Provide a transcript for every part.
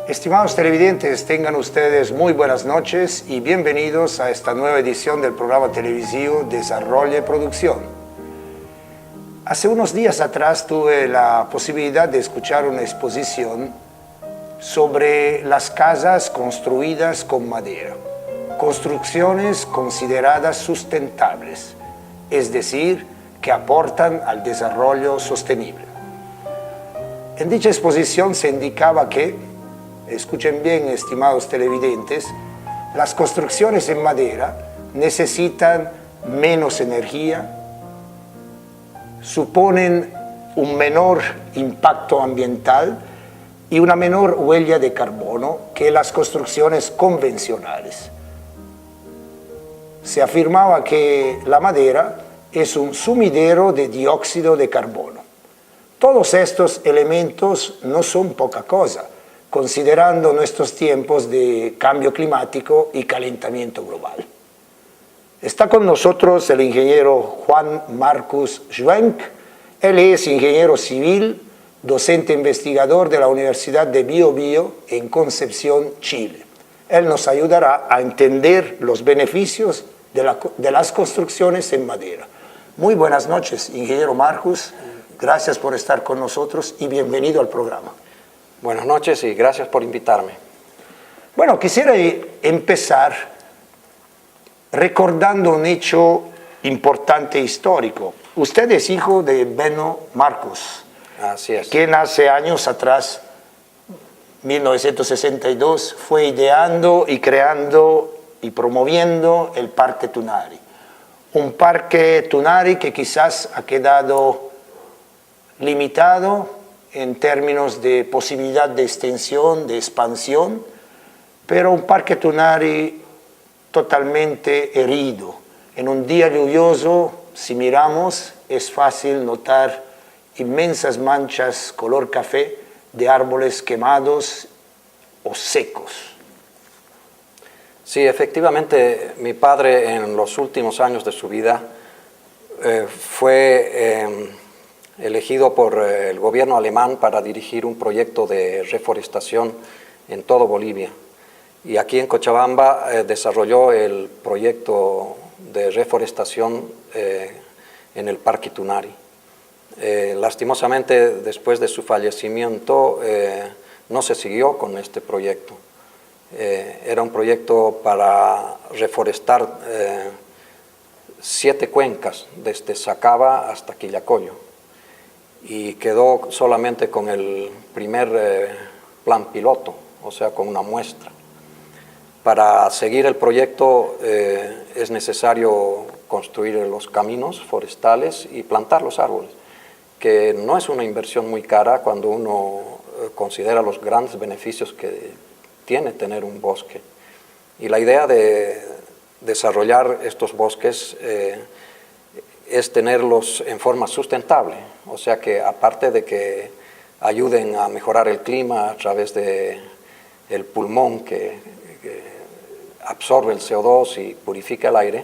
Estimados televidentes, tengan ustedes muy buenas noches y bienvenidos a esta nueva edición del programa televisivo Desarrollo y Producción. Hace unos días atrás tuve la posibilidad de escuchar una exposición sobre las casas construidas con madera, construcciones consideradas sustentables, es decir, que aportan al desarrollo sostenible. En dicha exposición se indicaba que, escuchen bien, estimados televidentes, las construcciones en madera necesitan menos energía, suponen un menor impacto ambiental y una menor huella de carbono que las construcciones convencionales. Se afirmaba que la madera es un sumidero de dióxido de carbono. Todos estos elementos no son poca cosa, considerando nuestros tiempos de cambio climático y calentamiento global. Está con nosotros el ingeniero Juan Marcus Schwenk. Él es ingeniero civil, docente investigador de la Universidad de Biobío en Concepción, Chile. Él nos ayudará a entender los beneficios de las construcciones en madera. Muy buenas noches, ingeniero Marcus. Gracias por estar con nosotros y bienvenido al programa. Buenas noches y gracias por invitarme. Bueno, quisiera empezar recordando un hecho importante histórico. Usted es hijo de Benno Marcus. Así es. Quien hace años atrás, 1962, fue ideando y creando y promoviendo el Parque Tunari. Un parque Tunari que quizás ha quedado limitado en términos de posibilidad de extensión, de expansión, pero un parque Tunari totalmente herido. En un día lluvioso, si miramos, es fácil notar inmensas manchas color café de árboles quemados o secos. Sí, efectivamente, mi padre en los últimos años de su vida fue elegido por el gobierno alemán para dirigir un proyecto de reforestación en todo Bolivia. Y aquí en Cochabamba desarrolló el proyecto de reforestación en el Parque Tunari. Lastimosamente, después de su fallecimiento, no se siguió con este proyecto. Era un proyecto para reforestar 7 cuencas, desde Sacaba hasta Quillacollo, y quedó solamente con el primer plan piloto, o sea, con una muestra. Para seguir el proyecto es necesario construir los caminos forestales y plantar los árboles, que no es una inversión muy cara cuando uno considera los grandes beneficios que tiene tener un bosque. Y la idea de desarrollar estos bosques es tenerlos en forma sustentable, o sea que aparte de que ayuden a mejorar el clima a través del pulmón que absorbe el CO2 y purifica el aire,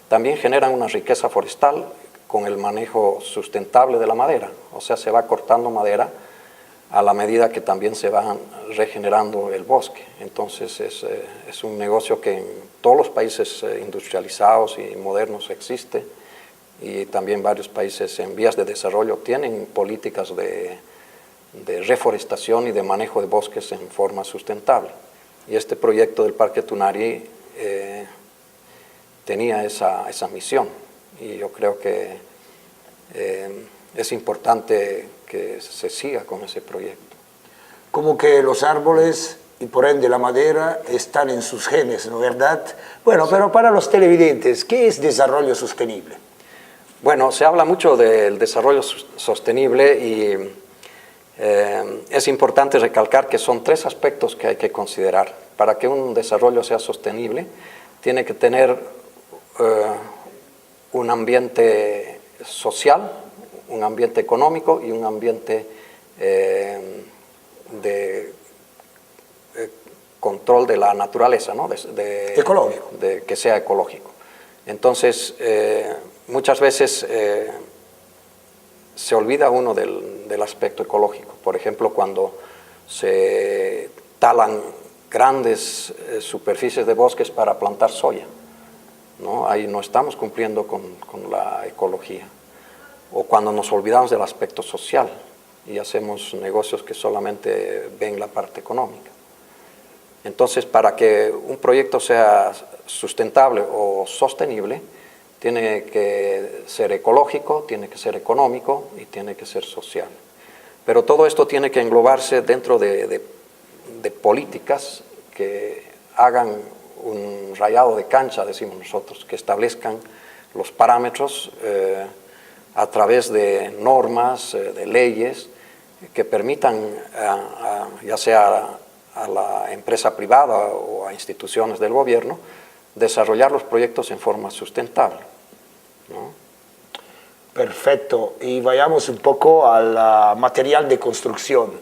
también generan una riqueza forestal con el manejo sustentable de la madera, o sea, se va cortando madera a la medida que también se va regenerando el bosque. Entonces es un negocio que en todos los países industrializados y modernos existe, y también varios países en vías de desarrollo tienen políticas de reforestación y de manejo de bosques en forma sustentable. Y este proyecto del Parque Tunari tenía esa misión, y yo creo que es importante que se siga con ese proyecto. Como que los árboles y por ende la madera están en sus genes, ¿no es verdad? Bueno, sí. Pero para los televidentes, ¿qué es desarrollo sostenible? Bueno, se habla mucho del desarrollo sostenible y es importante recalcar que son 3 aspectos que hay que considerar. Para que un desarrollo sea sostenible, tiene que tener un ambiente social, un ambiente económico y un ambiente de control de la naturaleza, ¿no? Ecológico. Que sea ecológico. Entonces, muchas veces se olvida uno del aspecto ecológico. Por ejemplo, cuando se talan grandes superficies de bosques para plantar soya, ¿no? Ahí no estamos cumpliendo con la ecología. O cuando nos olvidamos del aspecto social y hacemos negocios que solamente ven la parte económica. Entonces, para que un proyecto sea sustentable o sostenible, tiene que ser ecológico, tiene que ser económico y tiene que ser social. Pero todo esto tiene que englobarse dentro de políticas que hagan un rayado de cancha, decimos nosotros, que establezcan los parámetros a través de normas, de leyes, que permitan, ya sea a la empresa privada o a instituciones del gobierno, desarrollar los proyectos en forma sustentable, ¿no? Perfecto. Y vayamos un poco al material de construcción.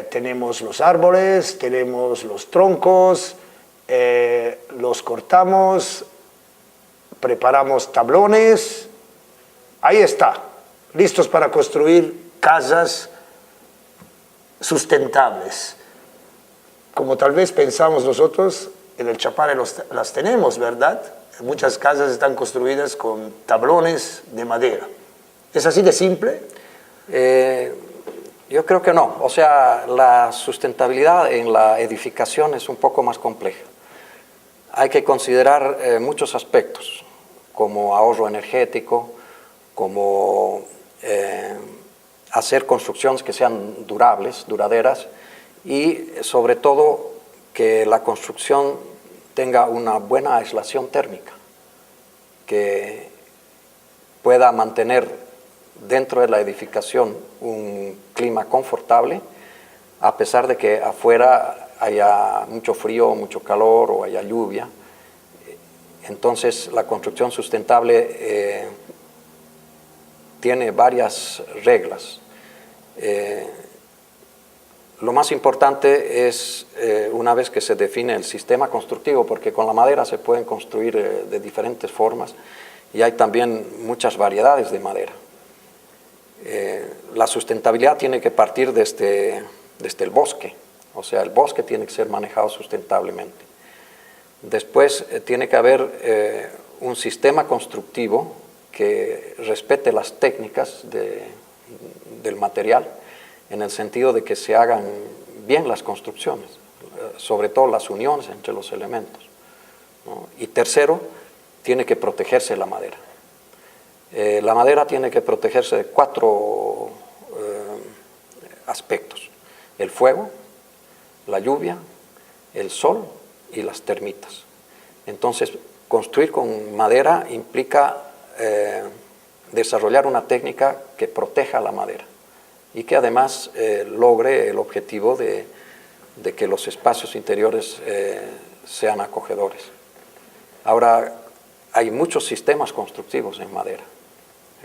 Tenemos los árboles, tenemos los troncos, los cortamos, preparamos tablones. Ahí está, listos para construir casas sustentables. Como tal vez pensamos nosotros, en el Chapare las tenemos, ¿verdad? Muchas casas están construidas con tablones de madera. ¿Es así de simple? Yo creo que no. O sea, la sustentabilidad en la edificación es un poco más compleja. Hay que considerar muchos aspectos, como ahorro energético, como hacer construcciones que sean durables, duraderas, y sobre todo que la construcción tenga una buena aislación térmica, que pueda mantener dentro de la edificación un clima confortable, a pesar de que afuera haya mucho frío, mucho calor o haya lluvia. Entonces la construcción sustentable tiene varias reglas. Lo más importante es, una vez que se define el sistema constructivo, porque con la madera se pueden construir de diferentes formas y hay también muchas variedades de madera. La sustentabilidad tiene que partir desde el bosque, o sea, el bosque tiene que ser manejado sustentablemente. Después tiene que haber un sistema constructivo que respete las técnicas del material, en el sentido de que se hagan bien las construcciones, sobre todo las uniones entre los elementos, ¿no? Y tercero, tiene que protegerse la madera. La madera tiene que protegerse de 4 aspectos: el fuego, la lluvia, el sol y las termitas. Entonces, construir con madera implica desarrollar una técnica que proteja la madera y que además logre el objetivo de que los espacios interiores sean acogedores. Ahora, hay muchos sistemas constructivos en madera.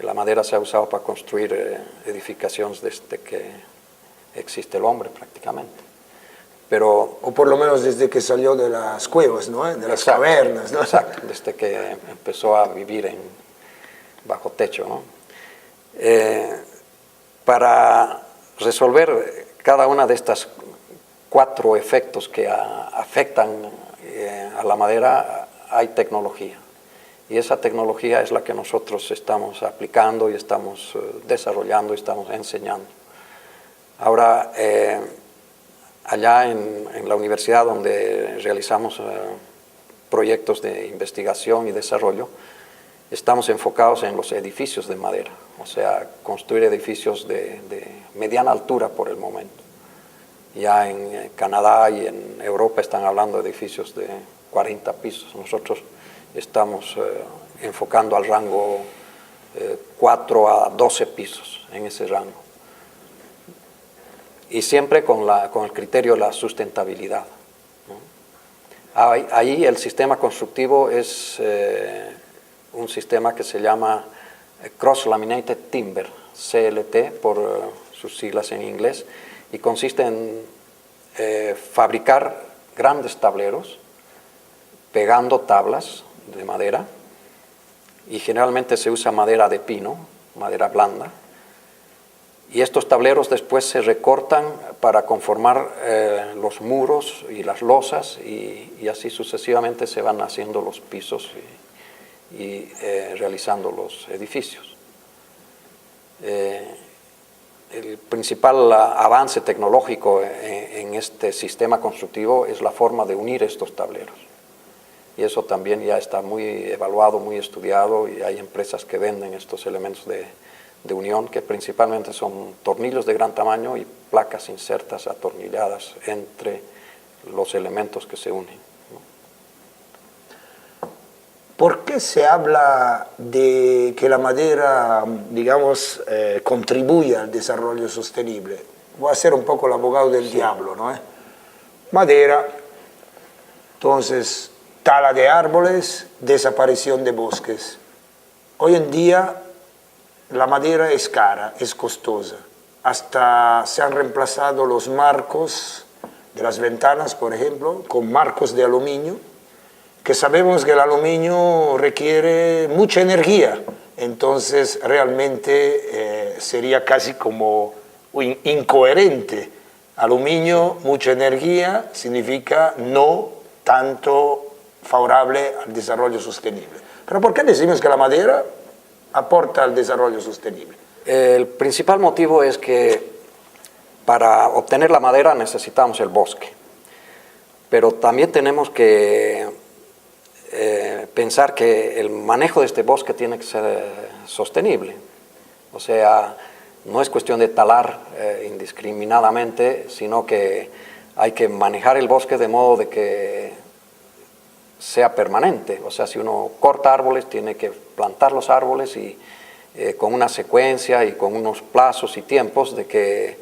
La madera se ha usado para construir edificaciones desde que existe el hombre prácticamente. Pero, o por lo menos desde que salió de las cuevas, ¿no? De las cavernas, ¿no? Exacto, desde que empezó a vivir bajo techo, ¿no? Para resolver cada una de estas 4 efectos que afectan a la madera, hay tecnología. Y esa tecnología es la que nosotros estamos aplicando y estamos desarrollando y estamos enseñando. Ahora, allá en la universidad donde realizamos proyectos de investigación y desarrollo, estamos enfocados en los edificios de madera, o sea, construir edificios de mediana altura por el momento. Ya en Canadá y en Europa están hablando de edificios de 40 pisos. Nosotros estamos enfocando al rango 4 a 12 pisos, en ese rango. Y siempre con el criterio de la sustentabilidad, ¿no? Ahí el sistema constructivo es un sistema que se llama Cross Laminated Timber, CLT por sus siglas en inglés, y consiste en fabricar grandes tableros pegando tablas de madera, y generalmente se usa madera de pino, madera blanda, Y estos tableros después se recortan para conformar los muros y las losas y así sucesivamente se van haciendo los pisos y realizando los edificios. El principal avance tecnológico en este sistema constructivo es la forma de unir estos tableros. Y eso también ya está muy evaluado, muy estudiado, y hay empresas que venden estos elementos de unión, que principalmente son tornillos de gran tamaño y placas insertas atornilladas entre los elementos que se unen, ¿no? ¿Por qué se habla de que la madera, digamos, contribuye al desarrollo sostenible? Voy a ser un poco el abogado del diablo, ¿no? Madera, entonces, tala de árboles, desaparición de bosques. Hoy en día la madera es cara, es costosa. Hasta se han reemplazado los marcos de las ventanas, por ejemplo, con marcos de aluminio, que sabemos que el aluminio requiere mucha energía. Entonces realmente sería casi como incoherente. Aluminio, mucha energía, significa no tanto favorable al desarrollo sostenible. Pero ¿por qué decimos que la madera aporta al desarrollo sostenible? El principal motivo es que para obtener la madera necesitamos el bosque, pero también tenemos que pensar que el manejo de este bosque tiene que ser sostenible. O sea, no es cuestión de talar indiscriminadamente, sino que hay que manejar el bosque de modo de que sea permanente. O sea, si uno corta árboles, tiene que plantar los árboles y con una secuencia y con unos plazos y tiempos de que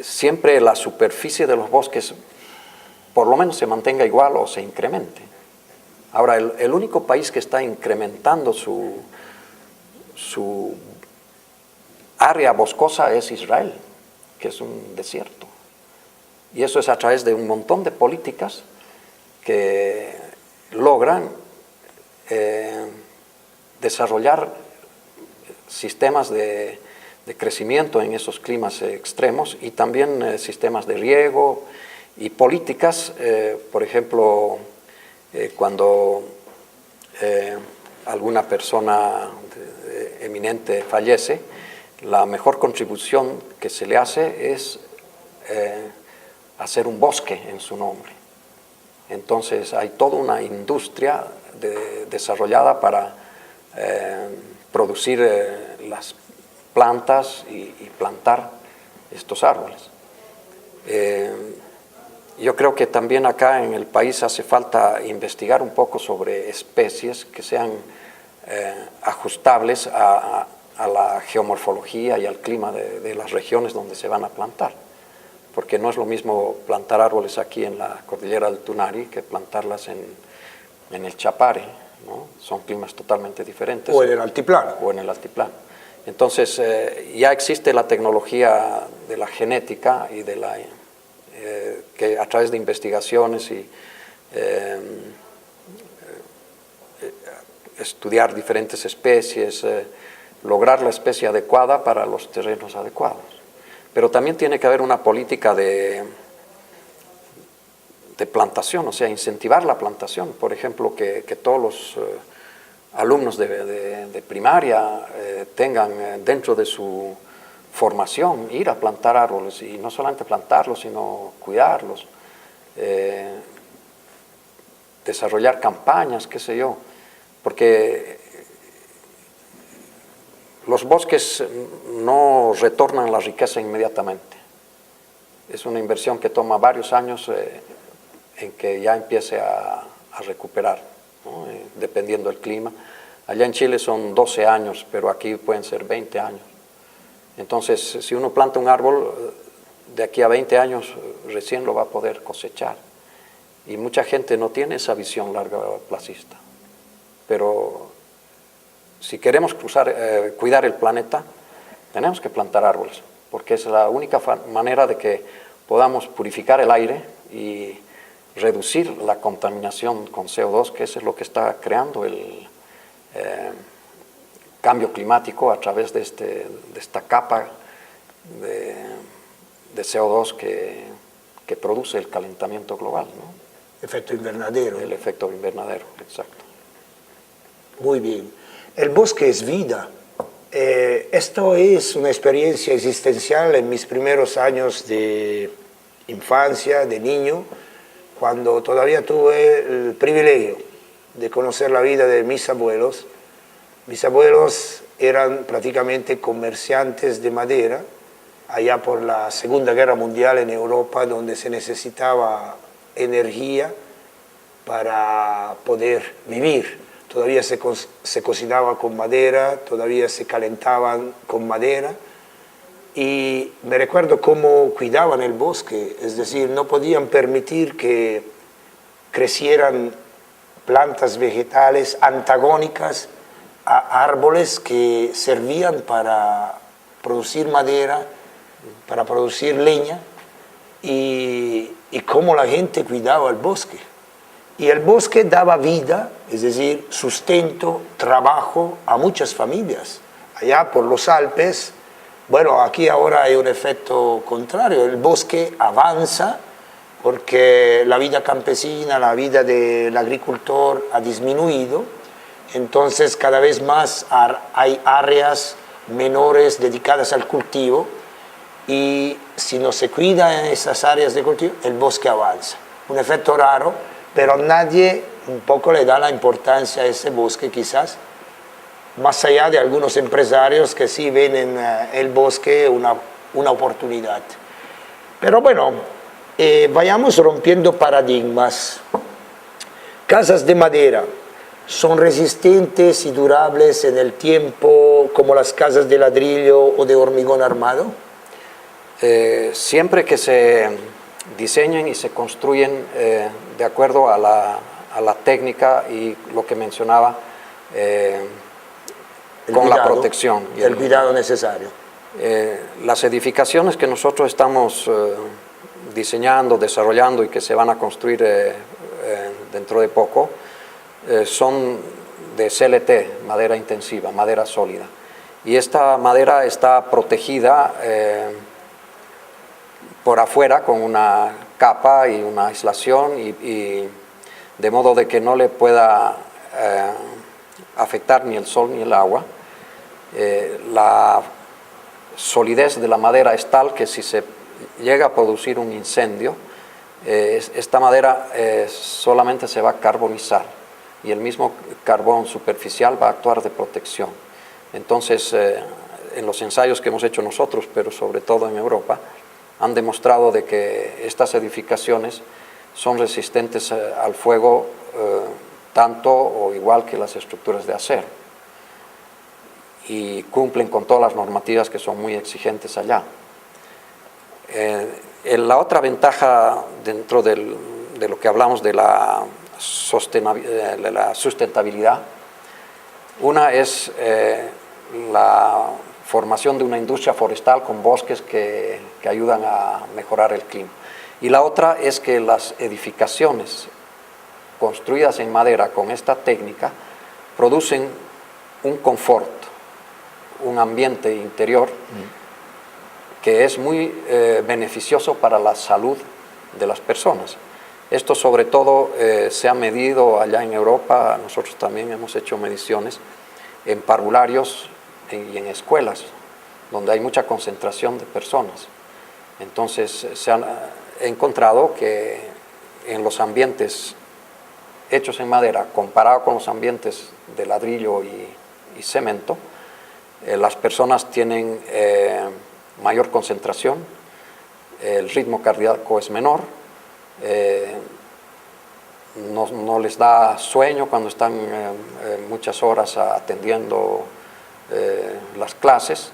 siempre la superficie de los bosques por lo menos se mantenga igual o se incremente. Ahora, el único país que está incrementando su área boscosa es Israel, que es un desierto. Y eso es a través de un montón de políticas que logran desarrollar sistemas de crecimiento en esos climas extremos y también sistemas de riego y políticas, por ejemplo, cuando alguna persona eminente fallece, la mejor contribución que se le hace es hacer un bosque en su nombre. Entonces hay toda una industria desarrollada para producir las plantas y plantar estos árboles. Yo creo que también acá en el país hace falta investigar un poco sobre especies que sean ajustables a la geomorfología y al clima de las regiones donde se van a plantar. Porque no es lo mismo plantar árboles aquí en la cordillera del Tunari que plantarlas en el Chapare, ¿no? Son climas totalmente diferentes. O en el altiplano. O en el altiplano. Entonces, ya existe la tecnología de la genética y de la que a través de investigaciones y estudiar diferentes especies, lograr la especie adecuada para los terrenos adecuados. Pero también tiene que haber una política de plantación, o sea, incentivar la plantación. Por ejemplo, que todos los alumnos de primaria tengan dentro de su formación ir a plantar árboles, y no solamente plantarlos, sino cuidarlos, desarrollar campañas, qué sé yo, porque los bosques no retornan la riqueza inmediatamente. Es una inversión que toma varios años en que ya empiece a recuperar, ¿no? Dependiendo del clima. Allá en Chile son 12 años, pero aquí pueden ser 20 años. Entonces, si uno planta un árbol, de aquí a 20 años recién lo va a poder cosechar. Y mucha gente no tiene esa visión largoplacista. Pero si queremos cuidar el planeta, tenemos que plantar árboles, porque es la única manera de que podamos purificar el aire y reducir la contaminación con CO2, que eso es lo que está creando cambio climático a través de esta capa de CO2 que produce el calentamiento global, ¿no? Efecto invernadero. El efecto invernadero, exacto. Muy bien. El bosque es vida. Esto es una experiencia existencial en mis primeros años de infancia, de niño, cuando todavía tuve el privilegio de conocer la vida de mis abuelos. Mis abuelos eran prácticamente comerciantes de madera, allá por la Segunda Guerra Mundial en Europa, donde se necesitaba energía para poder vivir. Todavía se cocinaba con madera, todavía se calentaban con madera, y me recuerdo cómo cuidaban el bosque, es decir, no podían permitir que crecieran plantas vegetales antagónicas a árboles que servían para producir madera, para producir leña, y cómo la gente cuidaba el bosque. Y el bosque daba vida, es decir, sustento, trabajo a muchas familias. Allá por los Alpes, bueno, aquí ahora hay un efecto contrario, el bosque avanza porque la vida campesina, la vida del agricultor ha disminuido, entonces cada vez más hay áreas menores dedicadas al cultivo, y si no se cuidan esas áreas de cultivo, el bosque avanza. Un efecto raro, pero nadie un poco le da la importancia a ese bosque quizás, más allá de algunos empresarios que sí ven en el bosque una oportunidad. Pero bueno, vayamos rompiendo paradigmas. Casas de madera son resistentes y durables en el tiempo como las casas de ladrillo o de hormigón armado. Siempre que se diseñen y se construyen de acuerdo a la técnica y lo que mencionaba, con la protección. Y el cuidado necesario. Las edificaciones que nosotros estamos diseñando, desarrollando y que se van a construir dentro de poco, son de CLT, madera intensiva, madera sólida. Y esta madera está protegida por afuera con una capa y una aislación, y de modo de que no le pueda afectar ni el sol ni el agua. La solidez de la madera es tal que si se llega a producir un incendio, esta madera solamente se va a carbonizar, y el mismo carbón superficial va a actuar de protección. Entonces, en los ensayos que hemos hecho nosotros, pero sobre todo en Europa, han demostrado de que estas edificaciones son resistentes al fuego tanto o igual que las estructuras de acero, y cumplen con todas las normativas que son muy exigentes allá. La otra ventaja dentro de lo que hablamos de la sustentabilidad, una es la formación de una industria forestal con bosques que ayudan a mejorar el clima. Y la otra es que las edificaciones construidas en madera con esta técnica producen un confort, un ambiente interior que es muy beneficioso para la salud de las personas. Esto sobre todo se ha medido allá en Europa. Nosotros también hemos hecho mediciones en parvularios y en escuelas, donde hay mucha concentración de personas. Entonces se han encontrado que en los ambientes hechos en madera, comparado con los ambientes de ladrillo y cemento, las personas tienen mayor concentración, el ritmo cardíaco es menor, no les da sueño cuando están muchas horas atendiendo las clases,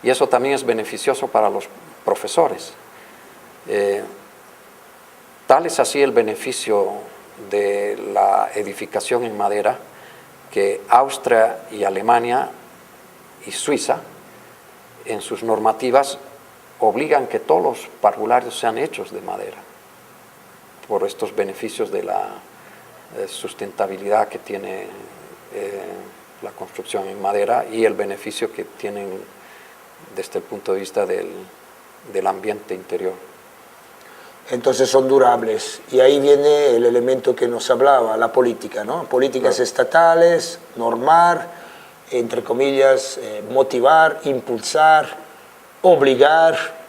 y eso también es beneficioso para los profesores. Tal es así el beneficio de la edificación en madera que Austria y Alemania y Suiza en sus normativas obligan que todos los parvularios sean hechos de madera por estos beneficios de la sustentabilidad que tiene la construcción en madera y el beneficio que tienen desde el punto de vista del ambiente interior. Entonces son durables. Y ahí viene el elemento que nos hablaba, la política, ¿no? Políticas estatales, normar, entre comillas, motivar, impulsar, obligar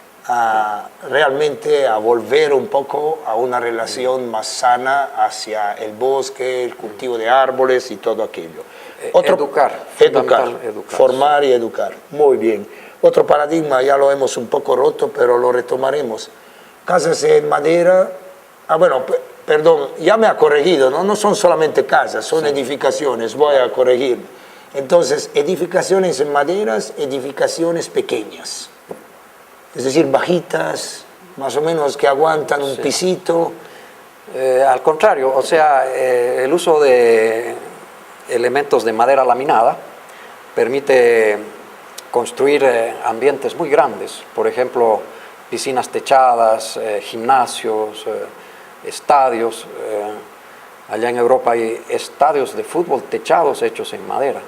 realmente a volver un poco a una relación más sana hacia el bosque, el cultivo de árboles y todo aquello. Educar, formar y educar. Muy bien. Otro paradigma, ya lo hemos un poco roto, pero lo retomaremos. Casas en madera, perdón, ya me ha corregido, ¿no? No son solamente casas, son edificaciones, voy a corregir. Entonces, edificaciones en maderas, edificaciones pequeñas, es decir, bajitas, más o menos que aguantan un pisito. Al contrario, o sea, el uso de elementos de madera laminada permite construir ambientes muy grandes, por ejemplo, piscinas techadas, gimnasios, estadios. Allá en Europa hay estadios de fútbol techados hechos en madera.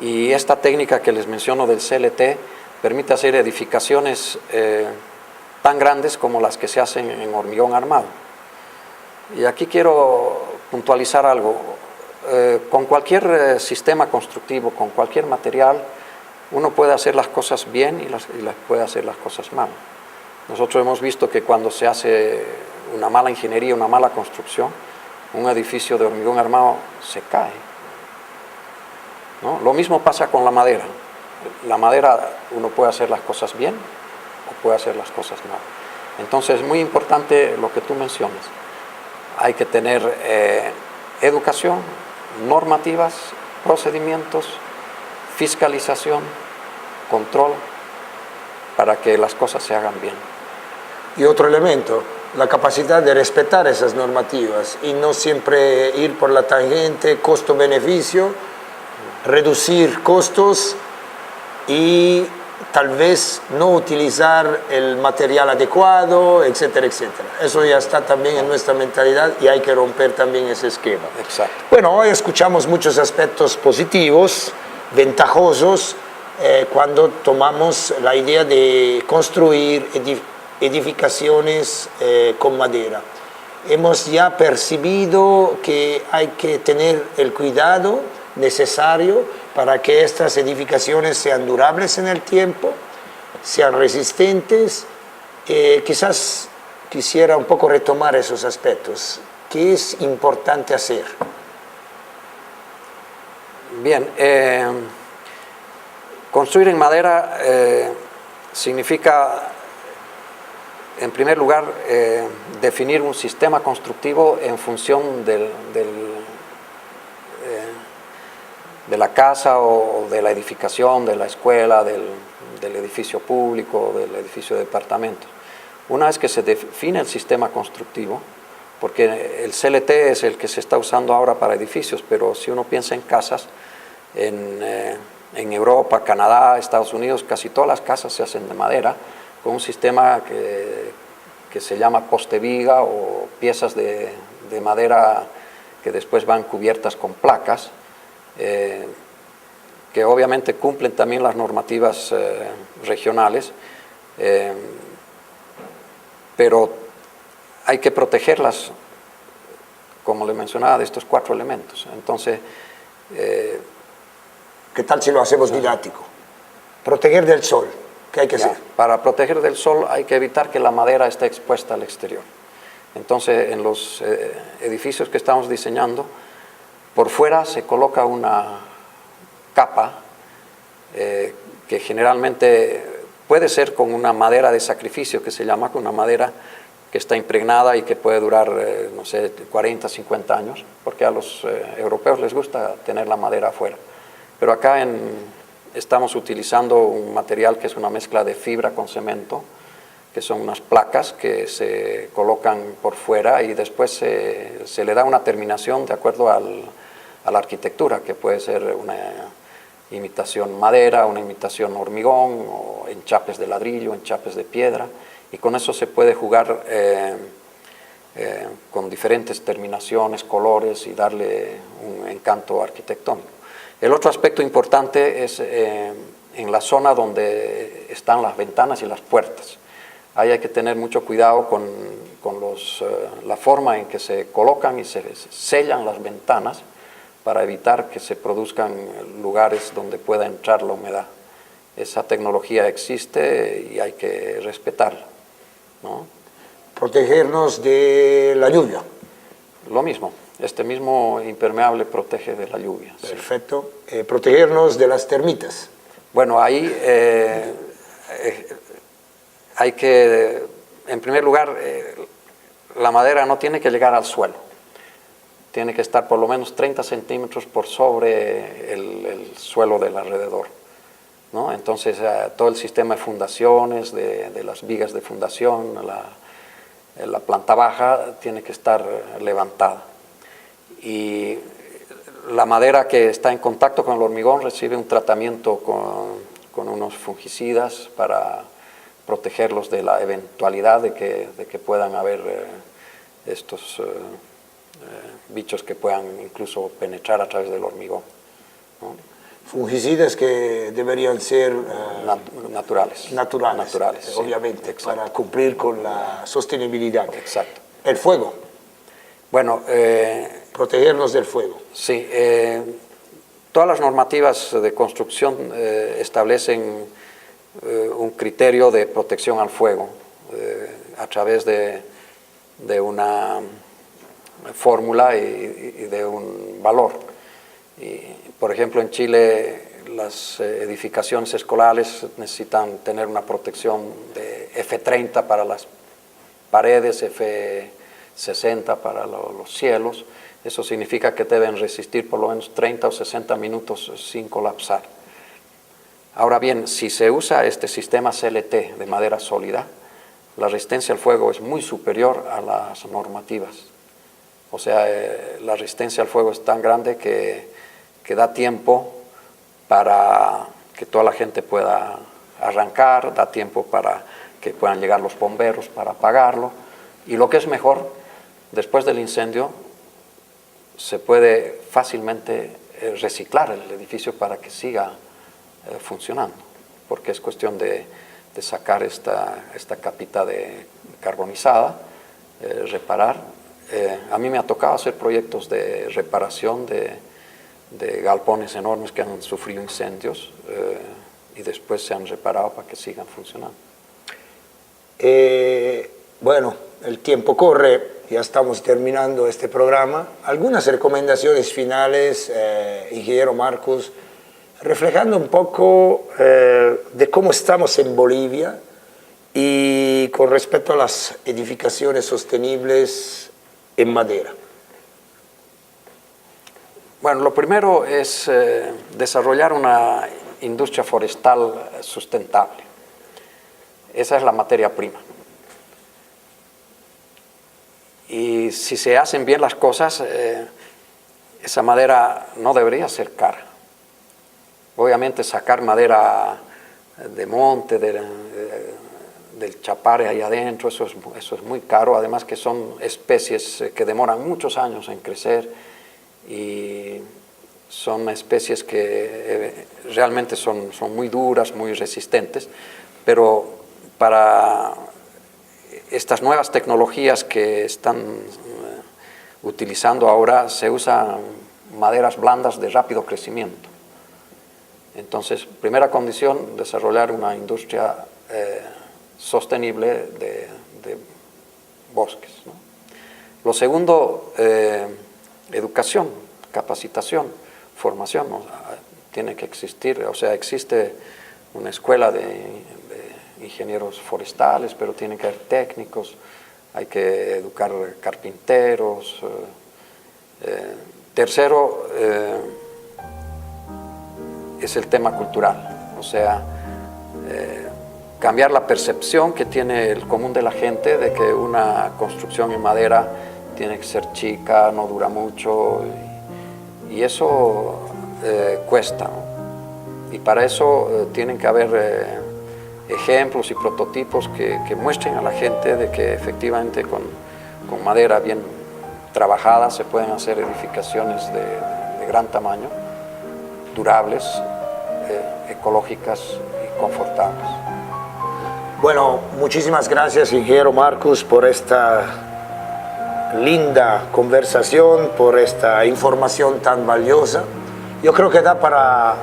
Y esta técnica que les menciono del CLT permite hacer edificaciones tan grandes como las que se hacen en hormigón armado. Y aquí quiero puntualizar algo. Con cualquier sistema constructivo, con cualquier material, uno puede hacer las cosas bien y las puede hacer las cosas mal. Nosotros hemos visto que cuando se hace una mala ingeniería, una mala construcción, un edificio de hormigón armado se cae, ¿no? Lo mismo pasa con la madera. La madera uno puede hacer las cosas bien o puede hacer las cosas mal. Entonces es muy importante lo que tú mencionas. Hay que tener educación, normativas, procedimientos, fiscalización, control, para que las cosas se hagan bien. Y otro elemento, la capacidad de respetar esas normativas y no siempre ir por la tangente, costo-beneficio, reducir costos y tal vez no utilizar el material adecuado, etcétera, etcétera. Eso ya está también en nuestra mentalidad y hay que romper también ese esquema. Exacto. Bueno, hoy escuchamos muchos aspectos positivos, ventajosos, cuando tomamos la idea de construir edificaciones con madera. Hemos ya percibido que hay que tener el cuidado necesario para que estas edificaciones sean durables en el tiempo, sean resistentes. Quizás quisiera un poco retomar esos aspectos. ¿Qué es importante hacer? Bien, construir en madera significa, en primer lugar, definir un sistema constructivo en función de la casa o de la edificación, de la escuela, del edificio público, del edificio de departamento. Una vez que se define el sistema constructivo, porque el CLT es el que se está usando ahora para edificios, pero si uno piensa en casas, en Europa, Canadá, Estados Unidos, casi todas las casas se hacen de madera, con un sistema que se llama poste viga o piezas de madera que después van cubiertas con placas, que obviamente cumplen también las normativas regionales, pero hay que protegerlas, como le mencionaba, de estos 4 elementos. Entonces, ¿qué tal si lo hacemos didáctico? Proteger del sol, ¿qué hay que hacer? Para proteger del sol hay que evitar que la madera esté expuesta al exterior. Entonces, en los edificios que estamos diseñando, por fuera se coloca una capa que generalmente puede ser con una madera de sacrificio, que se llama, con una madera que está impregnada y que puede durar, no sé, 40, 50 años, porque a los europeos les gusta tener la madera afuera. Pero acá estamos utilizando un material que es una mezcla de fibra con cemento, que son unas placas que se colocan por fuera y después se le da una terminación de acuerdo a la arquitectura, que puede ser una imitación madera, una imitación hormigón, o enchapes de ladrillo, enchapes de piedra, y con eso se puede jugar con diferentes terminaciones, colores y darle un encanto arquitectónico. El otro aspecto importante es en la zona donde están las ventanas y las puertas. Ahí hay que tener mucho cuidado con la forma en que se colocan y se sellan las ventanas para evitar que se produzcan lugares donde pueda entrar la humedad. Esa tecnología existe y hay que respetarla, ¿no? Protegernos de la lluvia. Lo mismo, este mismo impermeable protege de la lluvia. Perfecto. Sí. Protegernos de las termitas. Bueno, ahí hay que, en primer lugar, la madera no tiene que llegar al suelo. Tiene que estar por lo menos 30 centímetros por sobre el suelo del alrededor, ¿no? Entonces, todo el sistema de fundaciones, de las vigas de fundación, la planta baja tiene que estar levantada. Y la madera que está en contacto con el hormigón recibe un tratamiento con unos fungicidas para protegerlos de la eventualidad de que puedan haber estos bichos que puedan incluso penetrar a través del hormigón, ¿no? Fungicidas que deberían ser naturales, obviamente, sí, para cumplir con la sostenibilidad. Exacto. El fuego. Bueno, protegernos del fuego. Sí, todas las normativas de construcción establecen un criterio de protección al fuego a través de una fórmula y de un valor. Y, por ejemplo, en Chile las edificaciones escolares necesitan tener una protección de F30 para las paredes, F60 para los cielos. Eso significa que deben resistir por lo menos 30 o 60 minutos sin colapsar. Ahora bien, si se usa este sistema CLT de madera sólida, la resistencia al fuego es muy superior a las normativas. O sea, la resistencia al fuego es tan grande que da tiempo para que toda la gente pueda arrancar, da tiempo para que puedan llegar los bomberos para apagarlo. Y lo que es mejor, después del incendio, se puede fácilmente reciclar el edificio para que siga funcionando, porque es cuestión de sacar esta capita carbonizada, reparar. A mí me ha tocado hacer proyectos de reparación de galpones enormes que han sufrido incendios y después se han reparado para que sigan funcionando. Bueno, el tiempo corre, ya estamos terminando este programa. Algunas recomendaciones finales, ingeniero Marcos, reflejando un poco de cómo estamos en Bolivia y con respecto a las edificaciones sostenibles en madera. Bueno, lo primero es desarrollar una industria forestal sustentable. Esa es la materia prima. Y si se hacen bien las cosas, esa madera no debería ser cara. Obviamente sacar madera de monte, del chapare ahí adentro, eso es muy caro, además que son especies que demoran muchos años en crecer y son especies que realmente son muy duras, muy resistentes, pero para estas nuevas tecnologías que están utilizando ahora se usan maderas blandas de rápido crecimiento. Entonces, primera condición, desarrollar una industria sostenible de bosques, ¿no? Lo segundo, educación, capacitación, formación, ¿no? Tiene que existir, o sea, existe una escuela de ingenieros forestales, pero tienen que haber técnicos, hay que educar carpinteros. Tercero, es el tema cultural, o sea, cambiar la percepción que tiene el común de la gente de que una construcción en madera tiene que ser chica, no dura mucho, y eso cuesta, ¿no? Y para eso tienen que haber ejemplos y prototipos que muestren a la gente de que efectivamente con con madera bien trabajada se pueden hacer edificaciones de gran tamaño, durables, ecológicas y confortables. Bueno, muchísimas gracias, ingeniero Marcus, por esta linda conversación, por esta información tan valiosa. Yo creo que da para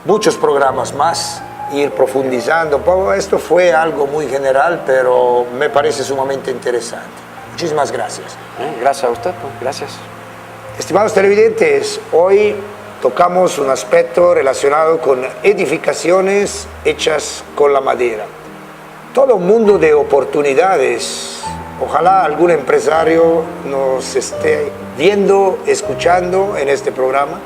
muchos programas más, ir profundizando. Esto fue algo muy general, pero me parece sumamente interesante. Muchísimas gracias. Gracias a usted, gracias. Estimados televidentes, hoy tocamos un aspecto relacionado con edificaciones hechas con la madera. Todo un mundo de oportunidades. Ojalá algún empresario nos esté viendo, escuchando en este programa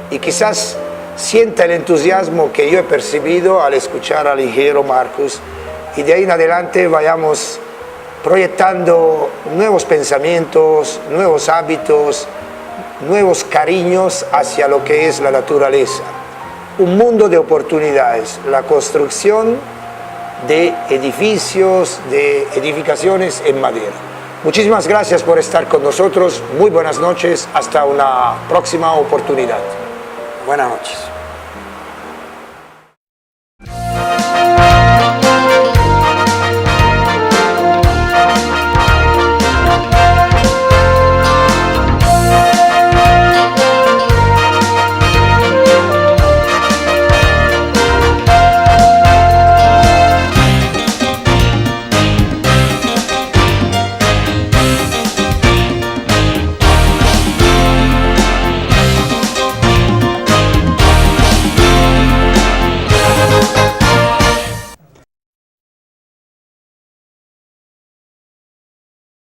y quizás sienta el entusiasmo que yo he percibido al escuchar al ingeniero Marcus, y de ahí en adelante vayamos proyectando nuevos pensamientos, nuevos hábitos, nuevos cariños hacia lo que es la naturaleza. Un mundo de oportunidades, la construcción de edificios, de edificaciones en madera. Muchísimas gracias por estar con nosotros. Muy buenas noches. Hasta una próxima oportunidad. Buenas noches.